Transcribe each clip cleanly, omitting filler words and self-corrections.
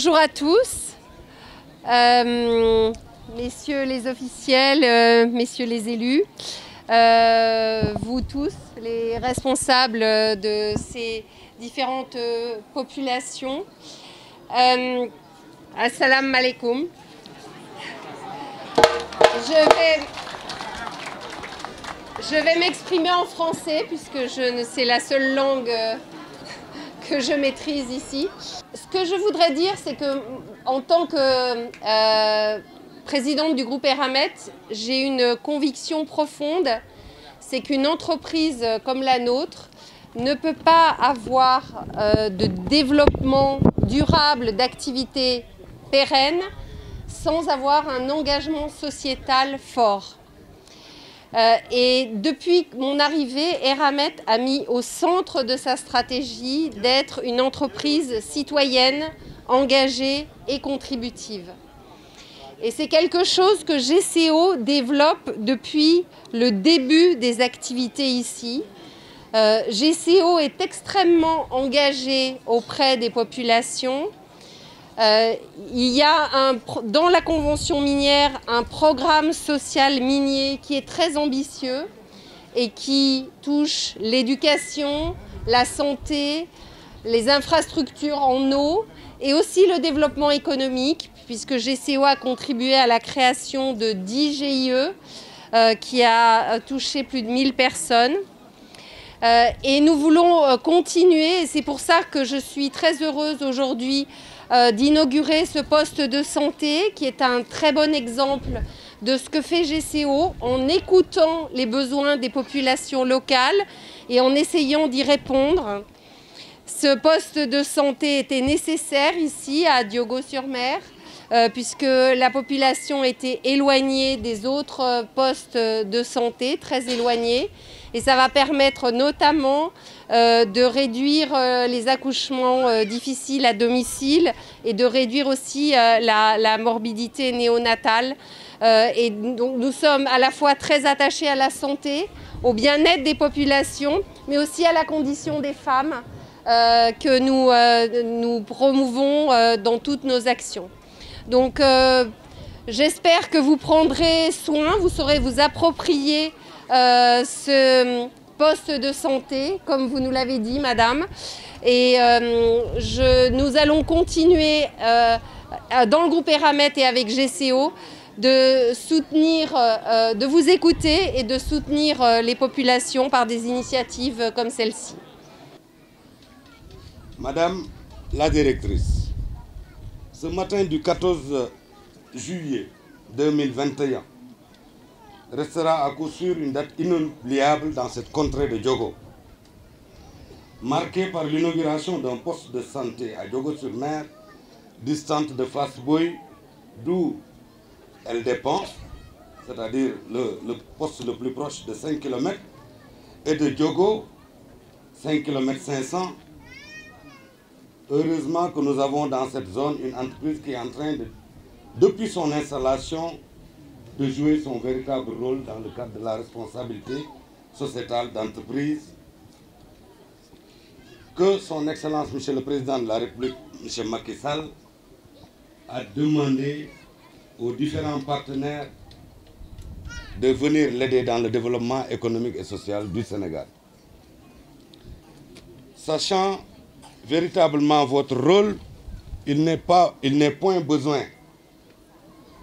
Bonjour à tous, messieurs les officiels, messieurs les élus, vous tous, les responsables de ces différentes populations. Assalamu alaikum. Je vais m'exprimer en français puisque c'est la seule langue que je maîtrise ici. Ce que je voudrais dire, c'est que en tant que présidente du groupe Eramet, j'ai une conviction profonde, c'est qu'une entreprise comme la nôtre ne peut pas avoir de développement durable d'activités pérennes sans avoir un engagement sociétal fort. Et depuis mon arrivée, Eramet a mis au centre de sa stratégie d'être une entreprise citoyenne, engagée et contributive. Et c'est quelque chose que GCO développe depuis le début des activités ici. GCO est extrêmement engagé auprès des populations. Il y a dans la convention minière un programme social minier qui est très ambitieux et qui touche l'éducation, la santé, les infrastructures en eau et aussi le développement économique, puisque GCO a contribué à la création de 10 GIE qui a touché plus de 1000 personnes. Et nous voulons continuer, et c'est pour ça que je suis très heureuse aujourd'hui d'inaugurer ce poste de santé qui est un très bon exemple de ce que fait GCO en écoutant les besoins des populations locales et en essayant d'y répondre. Ce poste de santé était nécessaire ici à Diogo-sur-Mer puisque la population était éloignée des autres postes de santé, très éloignés. Et ça va permettre notamment de réduire les accouchements difficiles à domicile et de réduire aussi la morbidité néonatale. Et donc nous sommes à la fois très attachés à la santé, au bien-être des populations, mais aussi à la condition des femmes que nous promouvons dans toutes nos actions. Donc j'espère que vous prendrez soin, vous saurez vous approprier ce poste de santé, comme vous nous l'avez dit, madame. Et nous allons continuer dans le groupe Eramet et avec GCO de soutenir, de vous écouter et de soutenir les populations par des initiatives comme celle-ci. Madame la directrice, ce matin du 14 juillet 2021, restera à coup sûr une date inoubliable dans cette contrée de Diogo, marquée par l'inauguration d'un poste de santé à Diogo-sur-Mer, distante de Fass-Boye, d'où elle dépend, c'est-à-dire le poste le plus proche de 5 km, et de Diogo, 5 km 500. Heureusement que nous avons dans cette zone une entreprise qui est en train, depuis son installation, de jouer son véritable rôle dans le cadre de la responsabilité sociétale d'entreprise que son Excellence, Monsieur le Président de la République, Monsieur Macky Sall, a demandé aux différents partenaires de venir l'aider dans le développement économique et social du Sénégal. Sachant véritablement votre rôle, il n'est point besoin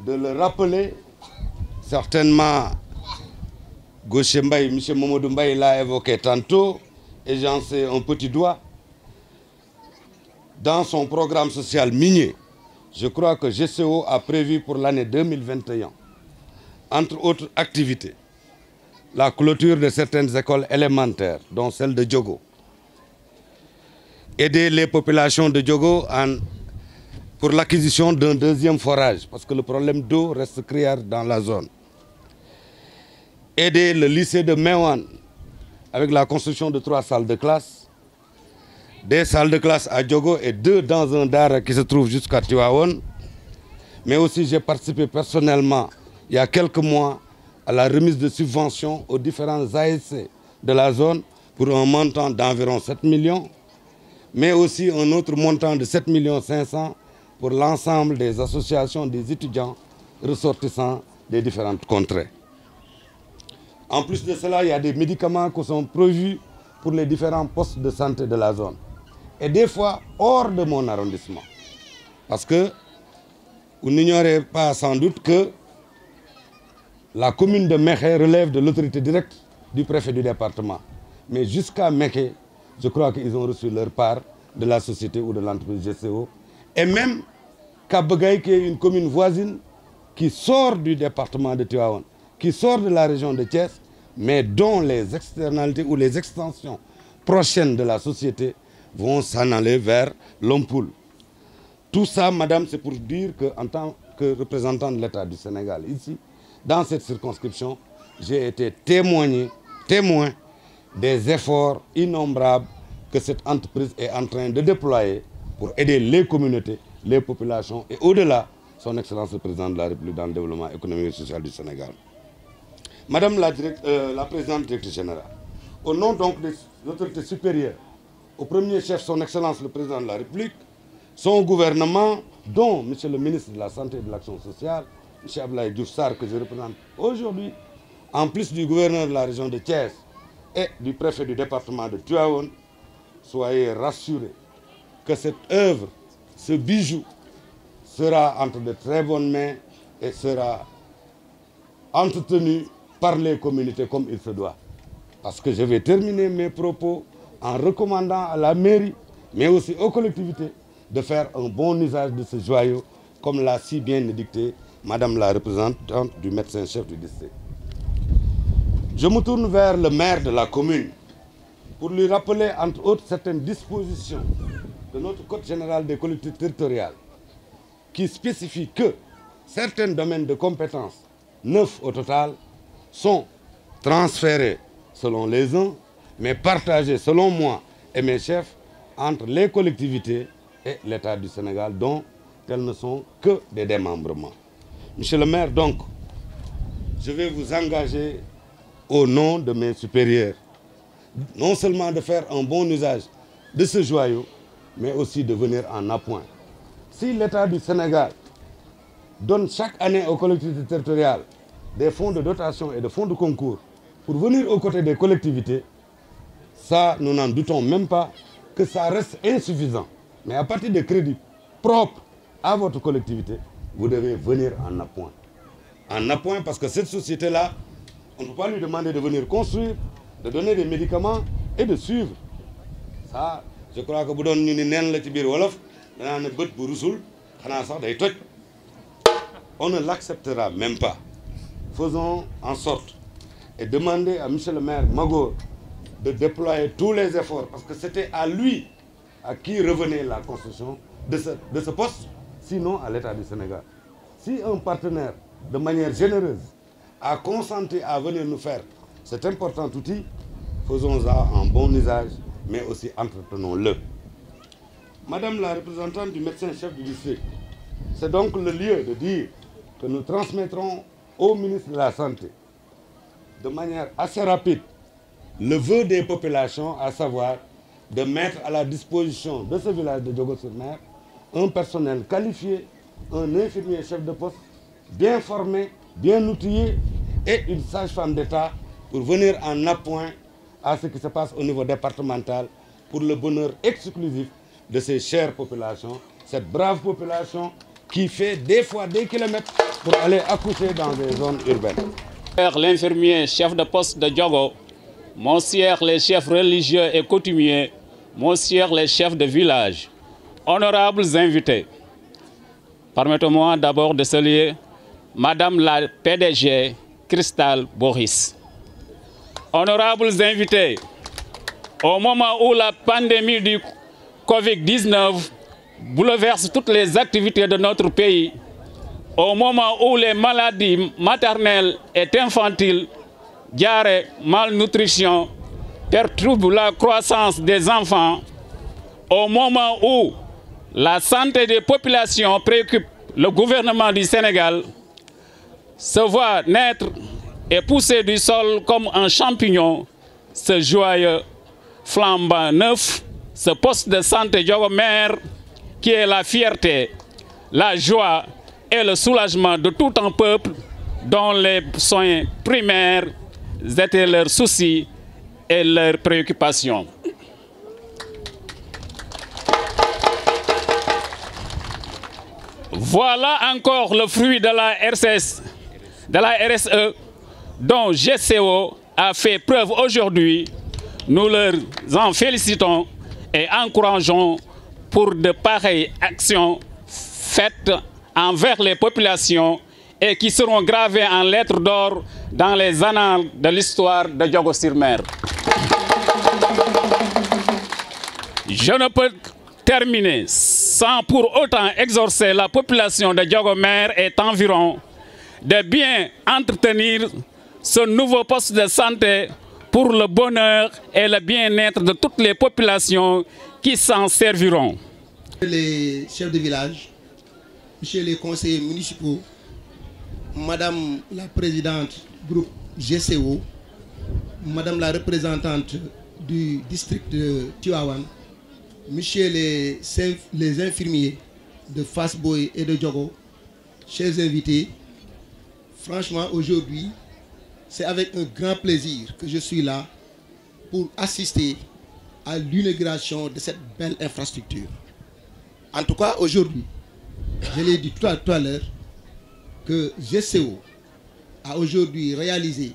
de le rappeler. Certainement, Gauche Mbaye, M. Momodou Mbaye l'a évoqué tantôt, et j'en sais un petit doigt. Dans son programme social minier, je crois que GCO a prévu pour l'année 2021, entre autres activités, la clôture de certaines écoles élémentaires, dont celle de Diogo. Aider les populations de Diogo pour l'acquisition d'un deuxième forage, parce que le problème d'eau reste criard dans la zone. Aider le lycée de Mewan avec la construction de 3 salles de classe, des salles de classe à Diogo et 2 dans un dara qui se trouve jusqu'à Tivaouane. Mais aussi j'ai participé personnellement, il y a quelques mois, à la remise de subventions aux différents ASC de la zone pour un montant d'environ 7 millions, mais aussi un autre montant de 7 500 000 pour l'ensemble des associations des étudiants ressortissants des différentes contrées. En plus de cela, il y a des médicaments qui sont prévus pour les différents postes de santé de la zone. Et des fois, hors de mon arrondissement. Parce que vous n'ignorez pas sans doute que la commune de Mékhé relève de l'autorité directe du préfet du département. Mais jusqu'à Mékhé, je crois qu'ils ont reçu leur part de la société ou de l'entreprise GCO. Et même Kabagaï, qui est une commune voisine, qui sort du département de Tivaouane, qui sort de la région de Thiès, mais dont les externalités ou les extensions prochaines de la société vont s'en aller vers Lompoul. Tout ça, madame, c'est pour dire qu'en tant que représentant de l'État du Sénégal, ici, dans cette circonscription, j'ai été témoin des efforts innombrables que cette entreprise est en train de déployer pour aider les communautés, les populations et au-delà, son Excellence le Président de la République dans le développement économique et social du Sénégal. Madame la Présidente directrice générale, au nom donc des autorités supérieures, au premier chef son Excellence le Président de la République, son gouvernement, dont Monsieur le ministre de la Santé et de l'Action sociale, M. Abdoulaye Diouf Sarr, que je représente aujourd'hui, en plus du gouverneur de la région de Thiès et du préfet du département de Tivaouane, soyez rassurés que cette œuvre, ce bijou, sera entre de très bonnes mains et sera entretenu par les communautés comme il se doit. Parce que je vais terminer mes propos en recommandant à la mairie, mais aussi aux collectivités, de faire un bon usage de ce joyau, comme l'a si bien édicté Madame la représentante du médecin-chef du district. Je me tourne vers le maire de la commune pour lui rappeler, entre autres, certaines dispositions de notre Code général des collectivités territoriales qui spécifient que certains domaines de compétences, 9 au total, sont transférés selon les uns, mais partagés selon moi et mes chefs entre les collectivités et l'État du Sénégal, dont elles ne sont que des démembrements. Monsieur le maire, donc, je vais vous engager au nom de mes supérieurs, non seulement de faire un bon usage de ce joyau, mais aussi de venir en appoint. Si l'État du Sénégal donne chaque année aux collectivités territoriales des fonds de dotation et de fonds de concours pour venir aux côtés des collectivités, ça, nous n'en doutons même pas que ça reste insuffisant. Mais à partir des crédits propres à votre collectivité, vous devez venir en appoint. En appoint parce que cette société-là, on ne peut pas lui demander de venir construire, de donner des médicaments et de suivre. Ça, je crois que vous donnez une naine la tibir wolof, on ne l'acceptera même pas. Faisons en sorte et demandez à M. le maire Mago de déployer tous les efforts, parce que c'était à lui à qui revenait la construction de ce poste, sinon à l'État du Sénégal. Si un partenaire, de manière généreuse, a consenti à venir nous faire cet important outil, faisons-en un bon usage, mais aussi entretenons-le. Madame la représentante du médecin-chef du district, c'est donc le lieu de dire que nous transmettrons au ministre de la Santé, de manière assez rapide, le vœu des populations, à savoir de mettre à la disposition de ce village de Diogo-sur-Mer un personnel qualifié, un infirmier chef de poste, bien formé, bien outillé, et une sage-femme d'État pour venir en appoint à ce qui se passe au niveau départemental pour le bonheur exclusif de ces chères populations, cette brave population qui fait des fois des kilomètres pour aller accoucher dans des zones urbaines. L'infirmier chef de poste de Diogo, monsieur les chefs religieux et coutumiers, monsieur les chefs de village, honorables invités, permettez-moi d'abord de saluer Madame la PDG Cristal Boris. Honorables invités, au moment où la pandémie du Covid-19 bouleverse toutes les activités de notre pays, au moment où les maladies maternelles et infantiles, diarrhée, malnutrition, perturbent la croissance des enfants, au moment où la santé des populations préoccupe le gouvernement du Sénégal, se voit naître et pousser du sol comme un champignon, ce joyeux flambant neuf, ce poste de santé Diogo-Mer qui est la fierté la joie et le soulagement de tout un peuple dont les soins primaires étaient leurs soucis et leurs préoccupations. Voilà encore le fruit de la RSE dont GCO a fait preuve aujourd'hui. Nous leur en félicitons et encourageons pour de pareilles actions faites envers les populations et qui seront gravées en lettres d'or dans les annales de l'histoire de Diogo-sur-Mer. Je ne peux terminer sans pour autant exhorter la population de Diogo-Mer et environ de bien entretenir ce nouveau poste de santé pour le bonheur et le bien-être de toutes les populations qui s'en serviront. Les chefs de village, monsieur les conseillers municipaux, madame la présidente du groupe GCO, madame la représentante du district de Tivaouane, monsieur les infirmiers de Fass Boye et de Diogo, chers invités, franchement aujourd'hui, c'est avec un grand plaisir que je suis là pour assister à l'inauguration de cette belle infrastructure. En tout cas, aujourd'hui, je l'ai dit tout à l'heure, que GCO a aujourd'hui réalisé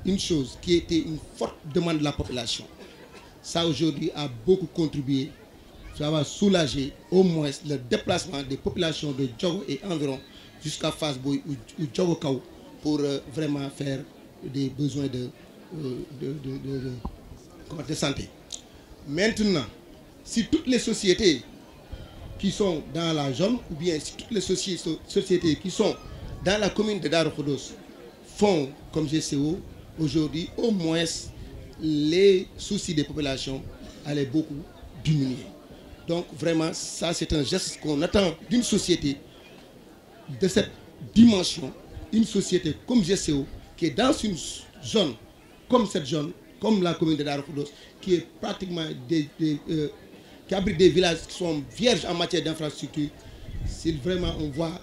une chose qui était une forte demande de la population. Ça aujourd'hui a beaucoup contribué, ça va soulager au moins le déplacement des populations de Diogo et environ jusqu'à Fass Boye ou Diogo Kao pour vraiment faire des besoins de santé. Maintenant, si toutes les sociétés qui sont dans la zone, ou bien si toutes les sociétés qui sont dans la commune de Darou Khoudoss font comme GCO, aujourd'hui, au moins, les soucis des populations allaient beaucoup diminuer. Donc, vraiment, ça, c'est un geste qu'on attend d'une société de cette dimension, une société comme GCO, qui est dans une zone comme cette zone, comme la commune de Darou Khoudoss, qui est pratiquement qui abrite des villages qui sont vierges en matière d'infrastructure. Si vraiment on voit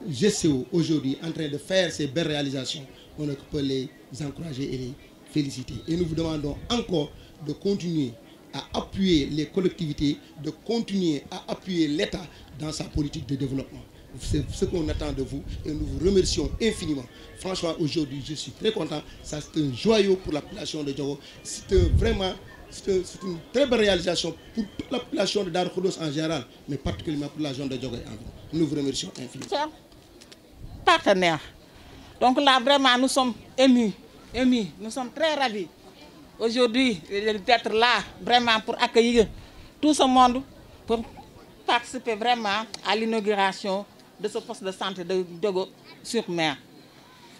GCO aujourd'hui en train de faire ces belles réalisations, on peut les encourager et les féliciter. Et nous vous demandons encore de continuer à appuyer les collectivités, de continuer à appuyer l'État dans sa politique de développement. C'est ce qu'on attend de vous et nous vous remercions infiniment. Franchement, aujourd'hui, je suis très content. Ça, c'est un joyau pour la population de Diogo. C'est une très belle réalisation pour toute la population de Darou Khoudoss en général, mais particulièrement pour la zone de Diogo. Nous vous remercions infiniment. Chers partenaires, donc là, vraiment, nous sommes émus. Nous sommes très ravis aujourd'hui d'être là, vraiment, pour accueillir tout ce monde, pour participer vraiment à l'inauguration de ce poste de santé de Diogo-sur-Mer.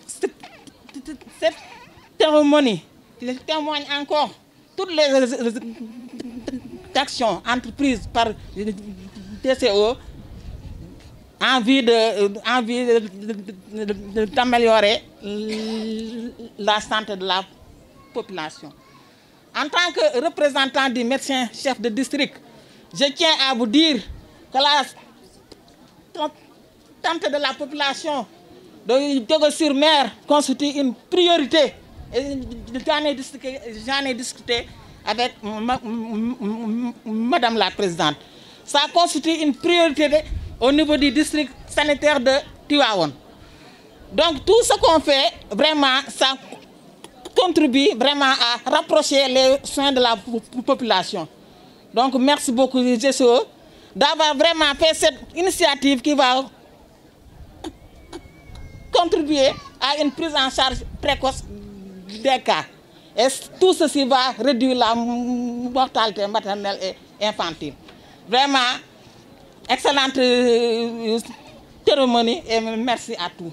Cette cérémonie témoigne encore toutes les actions entreprises par GCO en vue d'améliorer la santé de la population. En tant que représentant du médecin chef de district, je tiens à vous dire que la santé de la population de Diogo-sur-Mer constitue une priorité. J'en ai discuté avec Madame la Présidente. Ça constitue une priorité au niveau du district sanitaire de Tivaouane. Donc tout ce qu'on fait, vraiment, ça contribue vraiment à rapprocher les soins de la population. Donc merci beaucoup GCO d'avoir vraiment fait cette initiative qui va contribuer à une prise en charge précoce des cas. Et tout ceci va réduire la mortalité maternelle et infantile. Vraiment, excellente cérémonie et merci à tous.